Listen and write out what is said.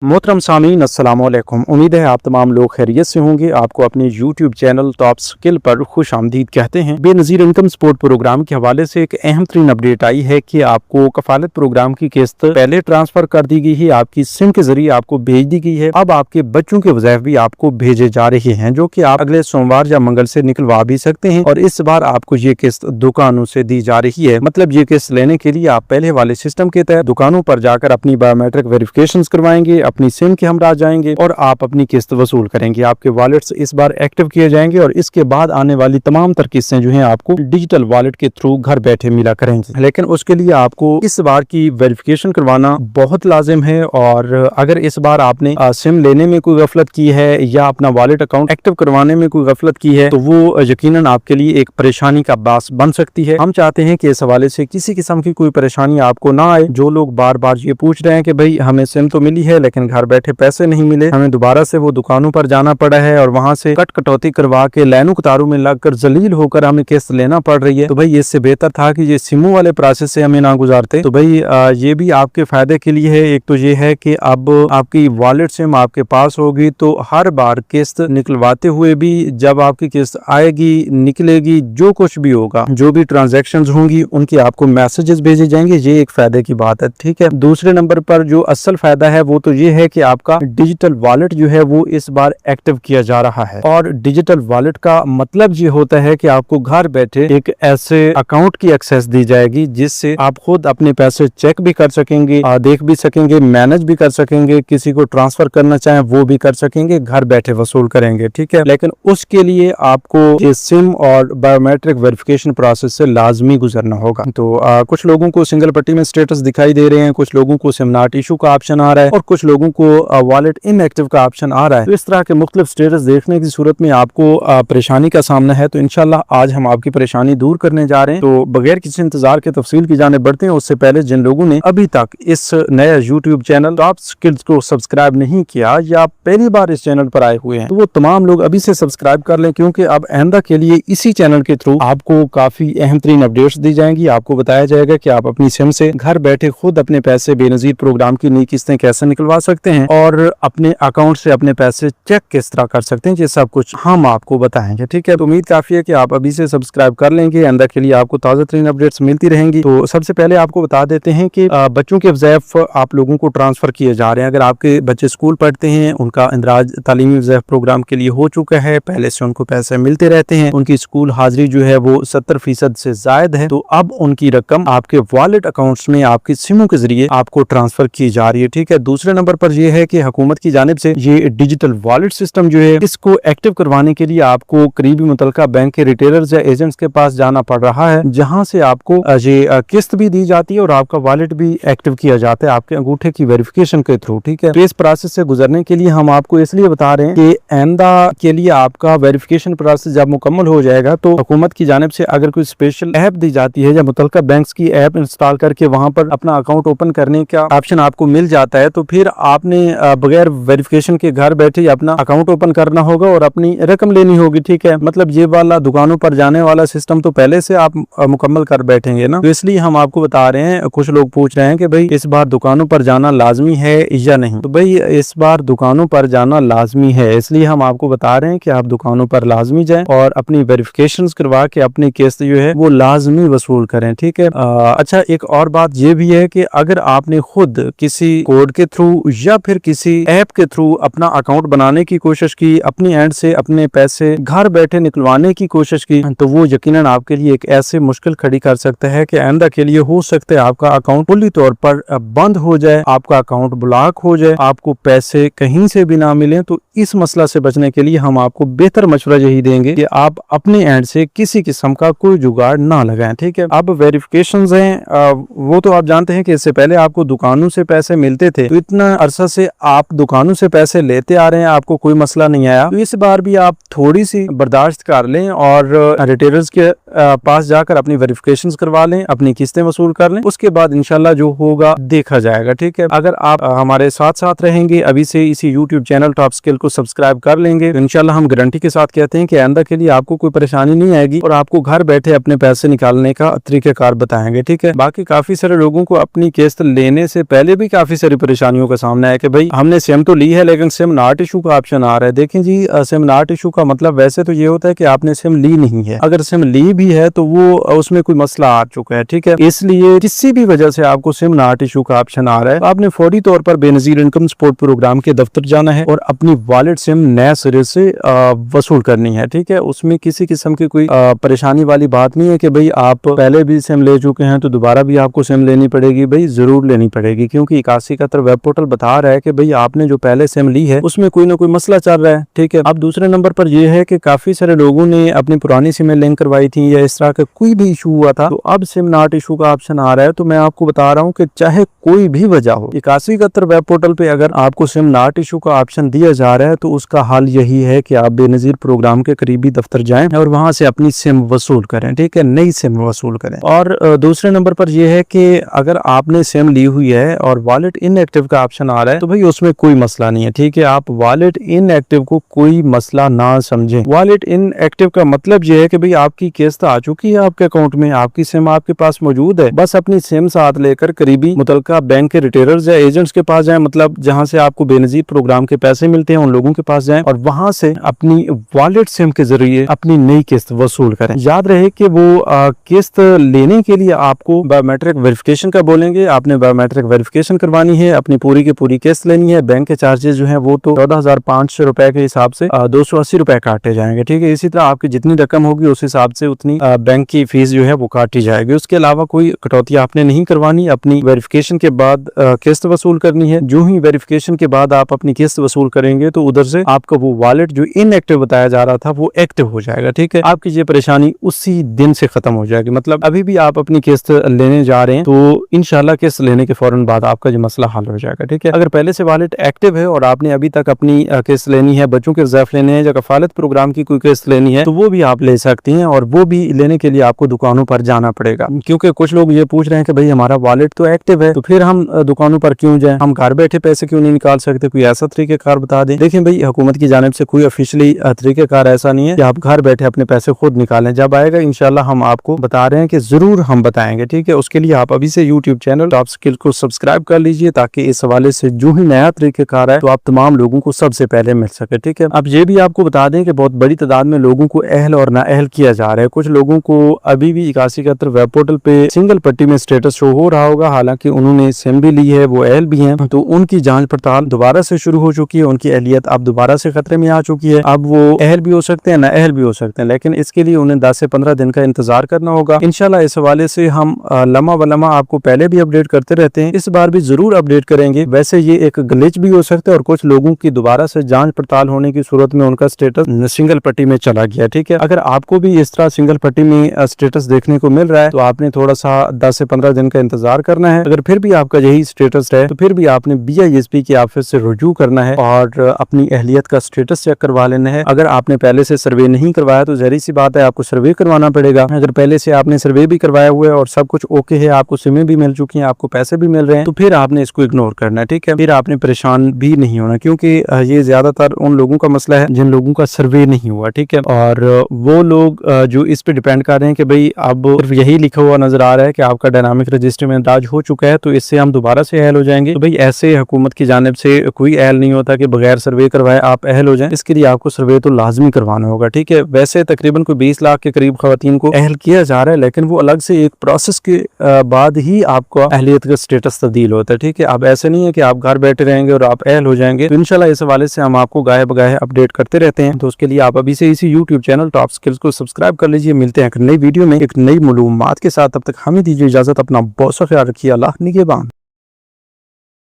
मोहतरम सामीन अस्सलाम वालेकुम। उम्मीद है आप तमाम लोग खैरियत से होंगे। आपको अपने YouTube चैनल टॉप स्किल पर खुश आमदीद कहते हैं। बेनज़ीर इनकम सपोर्ट प्रोग्राम के हवाले से एक अहम तरीन अपडेट आई है कि आपको कफालत प्रोग्राम की किस्त पहले ट्रांसफर कर दी गई है, आपकी सिम के जरिए आपको भेज दी गई है। अब आपके बच्चों के वज़ाइफ भी आपको भेजे जा रहे हैं, जो कि आप अगले सोमवार या मंगल से निकलवा भी सकते हैं। और इस बार आपको ये किस्त दुकानों से दी जा रही है। मतलब ये किस्त लेने के लिए आप पहले वाले सिस्टम के तहत दुकानों पर जाकर अपनी बायोमेट्रिक वेरिफिकेशन करवाएंगे, अपनी सिम के हमरा जाएंगे और आप अपनी किस्त वसूल करेंगे। आपके वॉलेट्स इस बार एक्टिव किए जाएंगे और इसके बाद आने वाली तमाम तर किस्तें जो हैं आपको डिजिटल वॉलेट के थ्रू घर बैठे मिला करेंगे। लेकिन उसके लिए आपको इस बार की वेरिफिकेशन करवाना बहुत लाजिम है। और अगर इस बार आपने सिम लेने में कोई गफलत की है या अपना वॉलेट अकाउंट एक्टिव करवाने में कोई गफलत की है तो वो यकीनन आपके लिए एक परेशानी का बास बन सकती है। हम चाहते हैं कि इस हवाले से किसी किस्म की कोई परेशानी आपको ना आए। जो लोग बार बार ये पूछ रहे हैं कि भाई हमें सिम तो मिली है लेकिन घर बैठे पैसे नहीं मिले, हमें दोबारा से वो दुकानों पर जाना पड़ा है और वहां से कटौती करवा के लाइनों कतारों में लगकर जलील होकर हमें किस्त लेना पड़ रही है, तो भाई इससे बेहतर था कि ये सिमों वाले प्रोसेस से हमें ना गुजारते। तो भाई ये भी आपके फायदे के लिए है। एक तो ये है कि अब आपकी वॉलेट सिम आपके पास होगी तो हर बार किस्त निकलवाते हुए भी जब आपकी किस्त आएगी निकलेगी, जो कुछ भी होगा, जो भी ट्रांजेक्शन होंगी उनकी आपको मैसेजेस भेजे जाएंगे। ये एक फायदे की बात है, ठीक है। दूसरे नंबर पर जो असल फायदा है वो तो ये है कि आपका डिजिटल वॉलेट जो है वो इस बार एक्टिव किया जा रहा है। और डिजिटल वॉलेट का मतलब ये होता है कि आपको घर बैठे एक ऐसे अकाउंट की एक्सेस दी जाएगी जिससे आप खुद अपने पैसे चेक भी कर सकेंगे, देख भी सकेंगे, मैनेज भी कर सकेंगे, किसी को ट्रांसफर करना चाहें वो भी कर सकेंगे, घर बैठे वसूल करेंगे, ठीक है। लेकिन उसके लिए आपको ये सिम और बायोमेट्रिक वेरिफिकेशन प्रोसेस से लाजमी गुजरना होगा। तो कुछ लोगों को सिंगल पट्टी में स्टेटस दिखाई दे रहे हैं, कुछ लोगों को सिम नॉट इशू का ऑप्शन आ रहा है और कुछ लोगों को वॉलेट इनएक्टिव का ऑप्शन आ रहा है। तो इस तरह के मुख्तलिफ स्टेटस देखने की सूरत में आपको परेशानी का सामना है। तो इंशाल्लाह आज हम आपकी परेशानी दूर करने जा रहे हैं। तो बगैर किसी इंतजार के तफसील की जाने बढ़ते हैं। उससे पहले जिन लोगों ने अभी तक इस नया यूट्यूब चैनल टॉप स्किल्स को सब्सक्राइब नहीं किया या पहली बार इस चैनल पर आए हुए हैं तो वो तमाम लोग अभी से सब्सक्राइब कर लें, क्योंकि अब आइंदा के लिए इसी चैनल के थ्रू आपको काफी अहम तरीन अपडेट्स दी जाएंगी। आपको बताया जाएगा कि आप अपनी सिम से घर बैठे खुद अपने पैसे बेनजीर प्रोग्राम की नई किस्तें कैसे निकलवा सकते हैं और अपने अकाउंट से अपने पैसे चेक किस तरह कर सकते हैं। ये सब कुछ हम आपको बताएंगे, ठीक है। तो उम्मीद काफी है कि आप अभी से सब्सक्राइब कर लेंगे। अंदर के लिए आपको ताज़ा तरीन अपडेट्स मिलती रहेंगी। तो सबसे पहले आपको बता देते हैं कि बच्चों के वज़ाइफ आप लोगों को ट्रांसफर किए जा रहे हैं। अगर आपके बच्चे स्कूल पढ़ते हैं, उनका इंदराज तालीमी वज़ाइफ प्रोग्राम के लिए हो चुका है, पहले से उनको पैसे मिलते रहते हैं, उनकी स्कूल हाजिरी जो है वो 70% से जायद है, तो अब उनकी रकम आपके वॉलेट अकाउंट्स में आपकी सिमों के जरिए आपको ट्रांसफर की जा रही है, ठीक है। दूसरे नंबर पर यह है कि हुकूमत की जानिब से ये डिजिटल वॉलेट सिस्टम जो है इसको एक्टिव करवाने के लिए आपको करीबी मुतलका बैंक के रिटेलर्स या एजेंट्स के पास जाना पड़ रहा है, जहां से आपको ये किस्त भी दी जाती है और आपका वॉलेट भी एक्टिव किया जाता है आपके अंगूठे की वेरिफिकेशन के थ्रू, ठीक है। तो इस प्रोसेस से गुजरने के लिए हम आपको इसलिए बता रहे हैं कि आइंदा के लिए आपका वेरिफिकेशन प्रोसेस जब मुकम्मल हो जाएगा तो हुकूमत की जानिब से अगर कोई स्पेशल ऐप दी जाती है या मुतलका बैंक्स की ऐप इंस्टॉल करके वहां पर अपना अकाउंट ओपन करने का ऑप्शन आपको मिल जाता है, तो फिर आपने बगैर वेरिफिकेशन के घर बैठे अपना अकाउंट ओपन करना होगा और अपनी रकम लेनी होगी, ठीक है। मतलब ये वाला दुकानों पर जाने वाला सिस्टम तो पहले से आप मुकम्मल कर बैठेंगे ना। तो इसलिए हम आपको बता रहे हैं, कुछ लोग पूछ रहे हैं कि भाई इस बार दुकानों पर जाना लाजमी है या नहीं। तो भाई इस बार दुकानों पर जाना लाजमी है, इसलिए हम आपको बता रहे हैं कि आप दुकानों पर लाजमी जाएं और अपनी वेरिफिकेशंस करवा के अपनी किस्त जो है वो लाजमी वसूल करें, ठीक है। अच्छा, एक और बात ये भी है कि अगर आपने खुद किसी कोड के थ्रू या फिर किसी ऐप के थ्रू अपना अकाउंट बनाने की कोशिश की, अपनी एंड से अपने पैसे घर बैठे निकलवाने की कोशिश की, तो वो यकीनन आपके लिए एक ऐसे मुश्किल खड़ी कर सकता है कि आइंदा के लिए हो सकता है आपका अकाउंट पूरी तौर पर बंद हो जाए, आपका अकाउंट ब्लॉक हो जाए, आपको पैसे कहीं से भी ना मिले। तो इस मसला से बचने के लिए हम आपको बेहतर मशवरा यही देंगे कि आप अपने एंड से किसी किस्म का कोई जुगाड़ ना लगाएं, ठीक है। अब वेरिफिकेशंस हैं, वो तो आप जानते हैं कि इससे पहले आपको दुकानों से पैसे मिलते थे, तो इतना अरसा से आप दुकानों से पैसे लेते आ रहे हैं, आपको कोई मसला नहीं आया। तो इस बार भी आप थोड़ी सी बर्दाश्त कर लें और रिटेलर्स के पास जाकर अपनी वेरिफिकेशंस करवा लें, अपनी किस्तें वसूल कर लें, उसके बाद इंशाल्लाह जो होगा देखा जाएगा, ठीक है। अगर आप हमारे साथ साथ रहेंगे, अभी से इसी यूट्यूब चैनल टॉप स्किल को सब्सक्राइब कर लेंगे, तो इंशाल्लाह हम गारंटी के साथ कहते हैं कि आइंदा के लिए आपको कोई परेशानी नहीं आएगी और आपको घर बैठे अपने पैसे निकालने का तरीक़ाकार बताएंगे, ठीक है। बाकी काफी सारे लोगों को अपनी किस्त लेने से पहले भी काफी सारी परेशानियों का सामने है कि भाई हमने सिम तो ली है लेकिन सिम नॉट इशू का ऑप्शन आ रहा है। देखें जी, सिम नॉट इशू का मतलब वैसे तो ये होता है कि आपने सिम ली नहीं है, अगर सिम ली भी है तो वो उसमें कोई मसला आ चुका है, ठीक है। इसलिए किसी भी वजह से आपको सिम नॉट इशू का ऑप्शन आ रहा है, आपने फौरी तौर पर बेनजीर इनकम सपोर्ट प्रोग्राम के दफ्तर जाना है और अपनी वॉलेट सिम नए सिरे से वसूल करनी है, ठीक है। उसमें किसी किस्म की कोई परेशानी वाली बात नहीं है कि भाई आप पहले भी सिम ले चुके हैं तो दोबारा भी आपको सिम लेनी पड़ेगी। भाई जरूर लेनी पड़ेगी, क्योंकि 8171 वेब पोर्टल बता रहा है कि भाई आपने जो पहले सिम ली है उसमें कोई ना कोई मसला चल रहा है, ठीक है। अब दूसरे नंबर पर यह है कि काफी सारे लोगों ने अपनी पुरानी सिमें लिंक करवाई थी या इस तरह का कोई भी इशू हुआ था, तो अब सिम नॉट इशू का ऑप्शन आ रहा है। तो मैं आपको बता रहा हूँ कि चाहे कोई भी वजह हो, 8171 वेब पोर्टल पे अगर आपको सिम नॉट इशू का ऑप्शन दिया जा रहा है तो उसका हल यही है कि आप बेनजीर प्रोग्राम के करीबी दफ्तर जाएं और वहां से अपनी सिम वसूल करें, ठीक है, नई सिम वसूल करें। और दूसरे नंबर पर यह है कि अगर आपने सिम ली हुई है और वॉलेट इनएक्टिव का ऑप्शन आ रहा है तो भाई उसमें कोई मसला नहीं है, ठीक है। आप वॉलेट इनएक्टिव को कोई मसला ना समझें। वॉलेट इनएक्टिव का मतलब यह है कि भाई आपकी किस्त आ चुकी है आपके अकाउंट में, आपकी सिम आपके पास मौजूद है, बस अपनी सिम साथ लेकर करीबी मुतलका बैंक के रिटेलर्स या एजेंट्स के पास जाएं, मतलब जहां से आपको बेनजीर प्रोग्राम के पैसे मिलते हैं उन लोगों के पास जाएं और वहां से अपनी वॉलेट सिम के जरिए अपनी नई किस्त वसूल करें। याद रहे कि वो किस्त लेने के लिए आपको बायोमेट्रिक वेरिफिकेशन का बोलेंगे, आपने बायोमेट्रिक वेरिफिकेशन करवानी है, अपनी पूरी की पूरी किस्त लेनी है। बैंक के चार्जेस जो है वो तो 14,500 रुपए के हिसाब से 280 रुपए काटे जाएंगे, ठीक है। इसी तरह आपकी जितनी रकम होगी उस हिसाब से उतनी बैंक की फीस जो है वो काटी जाएगी। उसके अलावा कोई कटौती आपने नहीं करवानी, अपनी वेरिफिकेशन के बाद किस्त वसूल करनी है। जो ही वेरिफिकेशन के बाद आप अपनी किस्त वसूल करेंगे तो उधर से आपका वो वॉलेट जो इनएक्टिव बताया जा रहा था वो एक्टिव हो जाएगा, ठीक है। आपकी ये परेशानी उसी दिन से खत्म हो जाएगी। मतलब अभी भी आप अपनी किस्त लेने जा रहे हैं तो इंशाल्लाह किस्त लेने के फौरन बाद आपका ये मसला हल हो जाएगा, ठीक है। अगर पहले से वॉलेट एक्टिव है और आपने अभी तक अपनी किस्त लेनी है, बच्चों के ज़ैफ लेने हैं या कफालत प्रोग्राम की कोई किस्त लेनी है तो वो भी आप ले सकती हैं, और वो भी लेने के लिए आपको दुकानों पर जाना पड़ेगा। क्योंकि कुछ लोग ये पूछ रहे हैं कि भाई हमारा वॉलेट तो एक्टिव है तो फिर हम दुकानों पर क्यों जाएं, हम घर बैठे पैसे क्यों नहीं निकाल सकते, कोई ऐसा तरीकेकार बता दें। देखिए भाई, हुकूमत की जानिब से कोई ऑफिशियली तरीकेकार ऐसा नहीं है कि आप घर बैठे अपने पैसे खुद निकालें। जब आएगा इंशाल्लाह हम आपको बता रहे हैं कि जरूर हम बताएंगे, ठीक है। उसके लिए आप अभी से यूट्यूब चैनल टॉप स्किल को सब्सक्राइब कर लीजिए ताकि इस हवाले से जो ही नया तरीकेकार है तो आप तमाम लोगों को सबसे पहले मिल सके, ठीक है। अब ये भी आपको बता दें कि बहुत बड़ी तादाद में लोगों को अहल और नाअहल किया जा रहा है। कुछ लोगों को अभी भी 8171 वेब पोर्टल पे सिंगल पट्टी में स्टेटस शो हो रहा होगा, हालांकि उन्होंने सिम भी ली है, वो अहल भी हैं, तो उनकी जांच पड़ताल दोबारा से शुरू हो चुकी है, उनकी अहलियत अब दोबारा से खतरे में आ चुकी है। अब वो अहल भी हो सकते हैं, नाअहल भी हो सकते हैं, लेकिन इसके लिए उन्हें 10 से 15 दिन का इंतजार करना होगा। इंशाल्लाह इस हवाले से हम लम्हा व लम्हा आपको पहले भी अपडेट करते रहते हैं, इस बार भी जरूर अपडेट करेंगे। वैसे ये एक ग्लिच भी हो सकता है और कुछ लोगों की दोबारा से जांच पड़ताल होने की सूरत में उनका स्टेटस सिंगल पट्टी में चला गया, ठीक है। अगर आपको भी इस तरह सिंगल पट्टी में स्टेटस देखने को मिल रहा है तो आपने थोड़ा सा 10 से 15 दिन का इंतजार करना है। अगर फिर भी आपका यही स्टेटस है तो फिर भी आपने BISP की ऑफिस से रुजू करना है और अपनी अहलियत का स्टेटस चेक करवा लेना है। अगर आपने पहले से सर्वे नहीं करवाया तो जहरी सी बात है आपको सर्वे करवाना पड़ेगा। अगर पहले से आपने सर्वे भी करवाया हुआ है और सब कुछ ओके है, आपको सिमें भी मिल चुकी हैं, आपको पैसे भी मिल रहे हैं, तो फिर आपने इसको इग्नोर करना है, ठीक है। फिर आपने परेशान भी नहीं होना, क्योंकि ये ज्यादातर उन लोगों का मसला है जिन लोगों का सर्वे नहीं हुआ, ठीक है। और वो लोग जो इस पे डिपेंड कर रहे हैं कि भाई अब सिर्फ यही लिखा हुआ नजर आ रहा है कि आपका डायनामिक रजिस्टर में इंदराज हो चुका है तो इससे हम दोबारा से अहल हो जाएंगे, तो भाई ऐसे हुकूमत की जानिब से कोई अहल नहीं होता कि बगैर सर्वे करवाए आप अहल हो जाएं। इसके लिए आपको सर्वे तो लाजमी करवाना होगा, ठीक है। वैसे तकरीबन कोई 20 लाख के करीब खवातीन को अहल किया जा रहा है, लेकिन वो अलग से एक प्रोसेस के बाद ही आपका अहलियत का स्टेटस तब्दील होता है, ठीक है। अब ऐसे नहीं है कि आप घर बैठे रहेंगे और आप अहल हो जाएंगे। तो इंशाल्लाह इस हवाले से हम आपको गाहे बगाहे अपडेट करते रहते हैं, तो उसके लिए आप अभी से इसी यूट्यूब चैनल टॉप स्किल्स को सब्सक्राइब कर लीजिए। मिलते हैं एक नई वीडियो में एक नई मालूमात के साथ, तब तक हमें दीजिए इजाजत। अपना बहुत सा ख्याल रखिए। अल्लाह निगहबान।